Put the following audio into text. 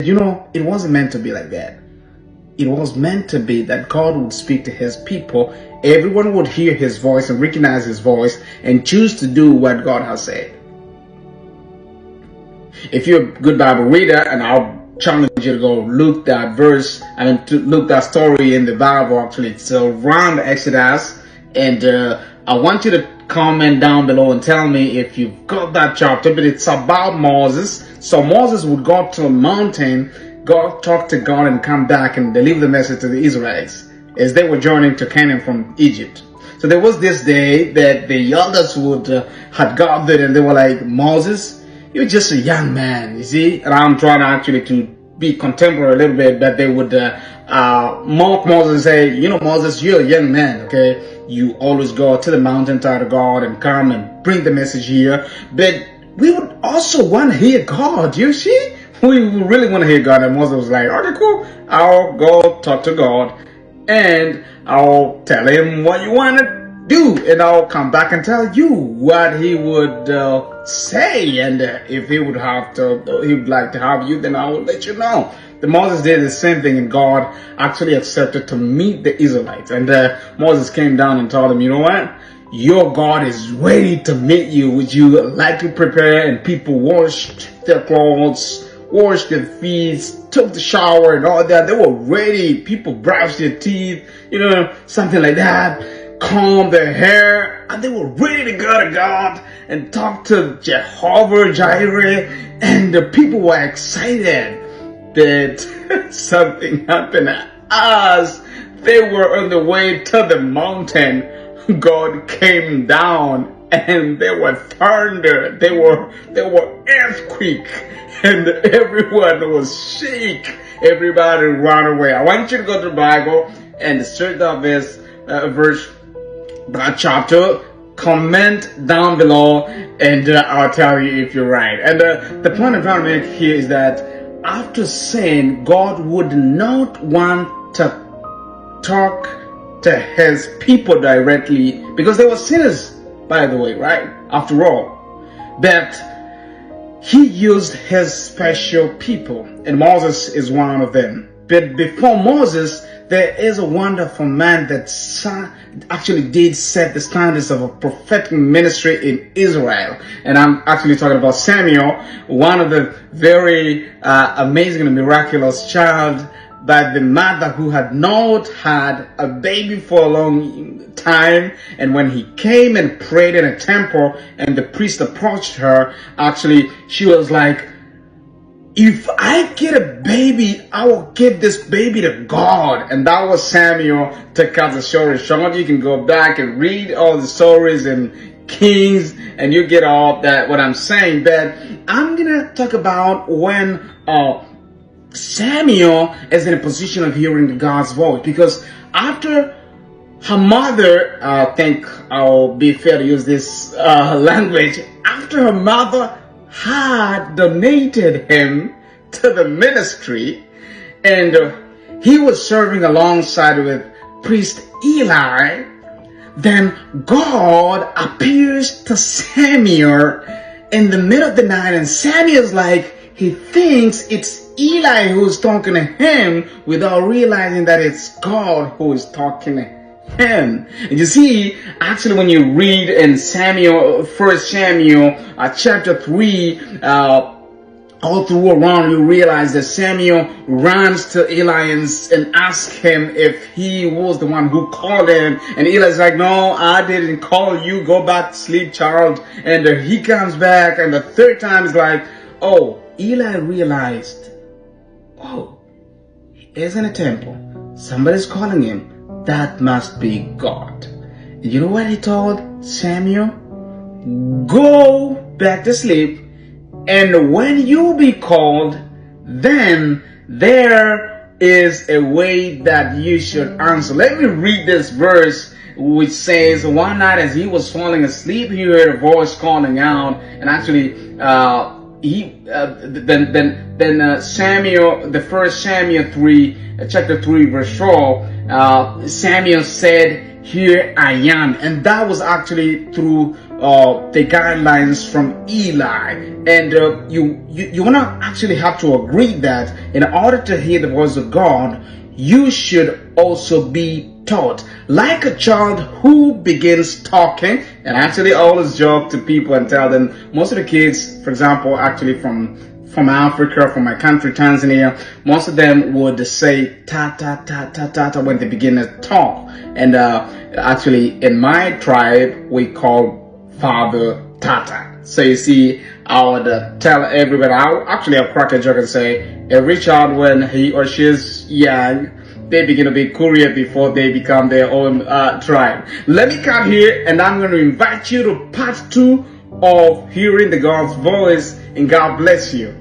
You know, it wasn't meant to be like that. It was meant to be that God would speak to his people. Everyone would hear his voice and recognize his voice and choose to do what God has said. If you're a good Bible reader, and I'll challenge you to go look that verse, to look that story in the Bible. Actually, it's around Exodus, and I want you to comment down below and tell me if you've got that chapter. But it's about Moses. So Moses would go up to a mountain, go talk to God, and come back and deliver the message to the Israelites as they were journeying to Canaan from Egypt. So there was this day that the elders would had gathered, and they were like, Moses, you're just a young man, you see. And I'm trying actually to be contemporary a little bit, but they would mock Moses and say, you know, Moses, you're a young man, okay? You always go to the mountaintop of God and come and bring the message here. But we would also want to hear God, you see? We really want to hear God. And Moses was like, okay, cool. I'll go talk to God and I'll tell him what you want to do. And I'll come back and tell you what he would say. And if he would like to have you, then I will let you know. The Moses did the same thing, and God actually accepted to meet the Israelites. And Moses came down and told them, you know what? Your God is ready to meet you. Would you like to prepare? And people washed their clothes, washed their feet, took the shower and all that. They were ready. People brushed their teeth, you know, something like that. Combed their hair, and they were ready to go to God and talk to Jehovah Jireh. And the people were excited that something happened. As they were on the way to the mountain, God came down, and there were thunder, there were earthquake, and everyone was shake. Everybody ran away. I want you to go to the Bible and search that verse, that chapter. Comment down below, and I'll tell you if you're right. And the point I'm trying to make here is that after sin, God would not want to talk to his people directly, because they were sinners, by the way, right? After all. But he used his special people, and Moses is one of them. But before Moses, there is a wonderful man that actually did set the standards of a prophetic ministry in Israel. And I'm actually talking about Samuel, one of the very amazing and miraculous child by the mother who had not had a baby for a long time. And when he came and prayed in a temple and the priest approached her, actually she was like, if I get a baby, I will give this baby to God. And that was Samuel. To cut the story short, you can go back and read all the stories in Kings, and you get all that, what I'm saying. But I'm gonna talk about when Samuel is in a position of hearing God's voice, because after her mother, I think I'll be fair to use this language, after her mother had donated him to the ministry, and he was serving alongside with priest Eli, then God appears to Samuel in the middle of the night, and Samuel's like, he thinks it's Eli who's talking to him without realizing that it's God who is talking to him. And you see, actually, when you read in Samuel, 1 Samuel chapter 3, all through around, you realize that Samuel runs to Eli and asks him if he was the one who called him. And Eli's like, no, I didn't call you. Go back to sleep, child. And he comes back, and the third time is like, oh, Eli realized, oh, he is in a temple. Somebody's calling him. That must be God. You know what he told Samuel? Go back to sleep, and when you be called, then there is a way that you should answer. Let me read this verse, which says, one night as he was falling asleep, he heard a voice calling out, and actually Samuel, the first Samuel 3, chapter 3, verse 12, Samuel said, here I am. And that was actually through the guidelines from Eli, and you wanna actually have to agree that in order to hear the voice of God, you should also be taught. Like a child who begins talking, and actually I always joke to people and tell them, most of the kids, for example, actually from Africa, from my country, Tanzania, most of them would say ta ta ta ta ta ta when they begin to talk. And actually in my tribe, we call father tata. So you see, I would tell everybody, I'll crack a joke and say, every child when he or she is young, they begin to be courier before they become their own tribe. Let me cut here, and I'm going to invite you to part 2 of hearing the God's voice, and God bless you.